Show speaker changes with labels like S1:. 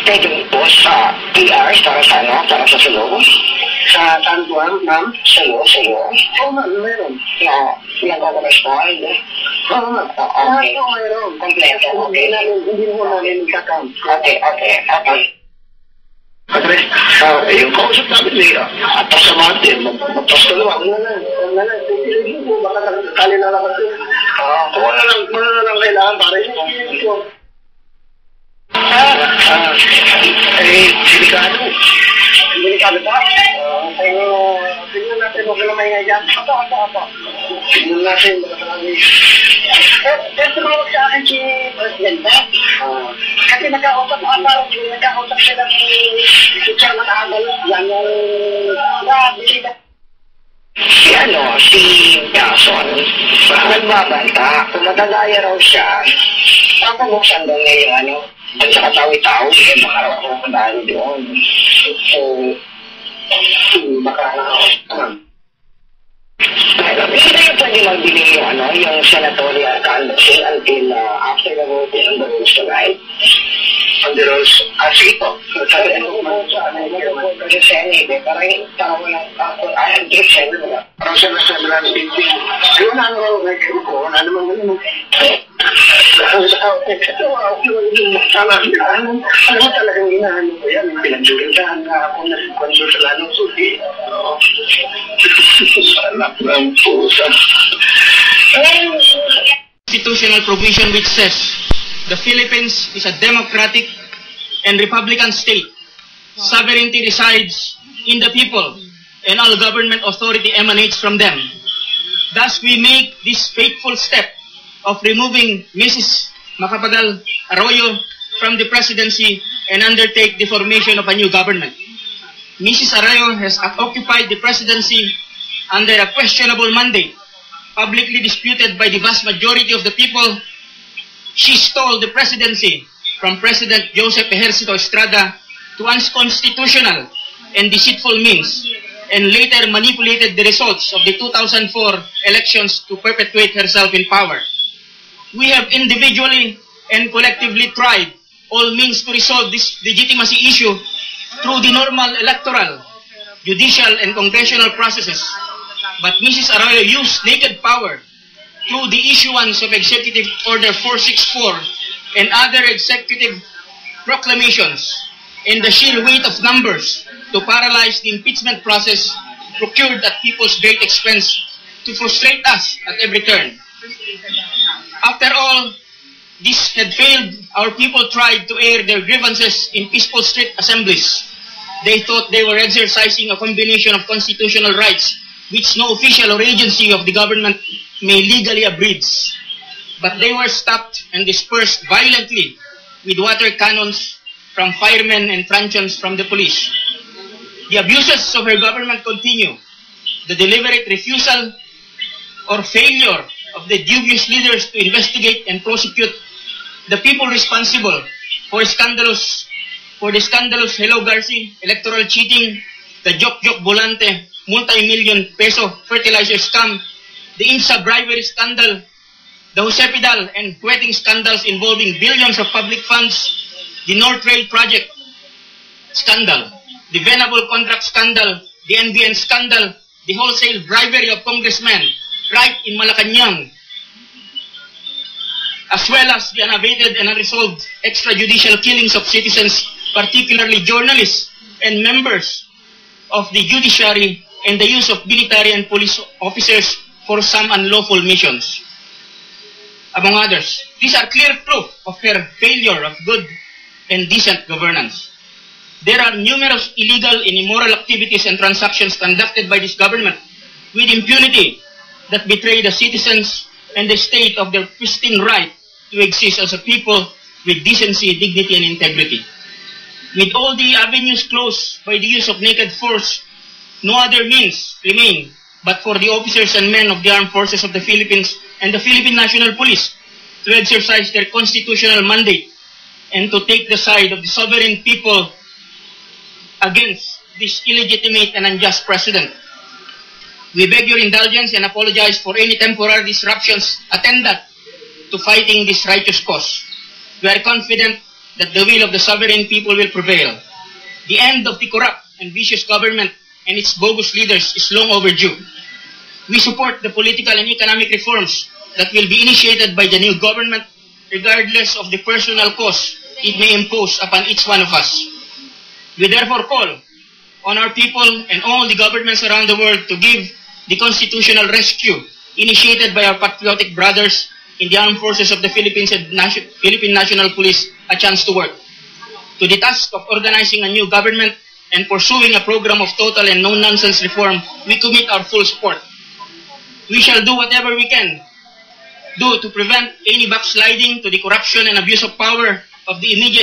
S1: schedule po sa PR para sa ano, para sa Sulu? Sa Tantuan, ma'am? Sulu. Oo, ma'am, meron. Nag-organize po, hindi? Oo, ma'am. Okay. Meron. Kompleto, okay. Hindi mo namin kakam. Okay. Padre, yung kausap namin niya, atas sa Martin, magpas ka naman. Wala na. Baka nakakali na lang kasi. Kung wala na lang kailangan para yun. Delikado ba? Tingnan natin, huwag ka na maingay dyan. Apa. Tingnan natin, baka talagang tumawag sa akin si President ba? Kasi nagkausap sila si Chairman Abel. Yan yung bisita. Si Jason, nagbabanta, kung matagaya raw siya, papabuksan daw niya yung at saka tawi-tawi, baka raw ako madali doon. So, baka hindi na yung pwede magbili yung senatorial canvassing until after the voting on the rules tonight. On the rules, sige po. Sabi ko po sa kasi Senate, parang walang ayaw give Senate. Parang sa naman meeting. Wala naman ganun. Ano talagang inaano ko yan? Pinagsulintahan na ako na konsol sa lanong suti. Anak ng pusa.
S2: Constitutional provision which says the Philippines is a democratic and republican state. Sovereignty resides in the people and all government authority emanates from them. Thus, we make this fateful step of removing Mrs. Macapagal Arroyo from the presidency and undertake the formation of a new government. Mrs. Arroyo has occupied the presidency under a questionable mandate, publicly disputed by the vast majority of the people. She stole the presidency from President Joseph Ejercito Estrada to unconstitutional and deceitful means, and later manipulated the results of the 2004 elections to perpetuate herself in power. We have individually and collectively tried all means to resolve this legitimacy issue through the normal electoral, judicial, and congressional processes. But Mrs. Arroyo used naked power through the issuance of Executive Order 464 and other executive proclamations and the sheer weight of numbers to paralyze the impeachment process procured at people's great expense to frustrate us at every turn. After all this had failed, our people tried to air their grievances in peaceful street assemblies. They thought they were exercising a combination of constitutional rights which no official or agency of the government may legally abridge. But they were stopped and dispersed violently with water cannons from firemen and truncheons from the police. The abuses of her government continue. The deliberate refusal or failure of the dubious leaders to investigate and prosecute the people responsible for the scandalous Hello Garci, electoral cheating, the Jok Volante, multi-million peso fertilizer scam, the INSA bribery scandal, the Josepidal and Kuweting scandals involving billions of public funds, the North Rail project scandal, the Venable contract scandal, the NBN scandal, the wholesale bribery of congressmen right in Malacanang, as well as the unabated and unresolved extrajudicial killings of citizens, particularly journalists and members of the judiciary, and the use of military and police officers for some unlawful missions, among others. These are clear proof of her failure of good and decent governance. There are numerous illegal and immoral activities and transactions conducted by this government with impunity that betray the citizens and the state of their pristine right to exist as a people with decency, dignity, and integrity. With all the avenues closed by the use of naked force, no other means remain but for the officers and men of the armed forces of the Philippines and the Philippine National Police to exercise their constitutional mandate and to take the side of the sovereign people against this illegitimate and unjust precedent. We beg your indulgence and apologize for any temporary disruptions attendant to fighting this righteous cause. We are confident that the will of the sovereign people will prevail. The end of the corrupt and vicious government and its bogus leaders is long overdue. We support the political and economic reforms that will be initiated by the new government, regardless of the personal cost it may impose upon each one of us. We therefore call on our people and all the governments around the world to give the constitutional rescue initiated by our patriotic brothers in the armed forces of the Philippines and Philippine National Police a chance to work. To the task of organizing a new government and pursuing a program of total and no-nonsense reform, we commit our full support. We shall do whatever we can do to prevent any backsliding to the corruption and abuse of power of the immediate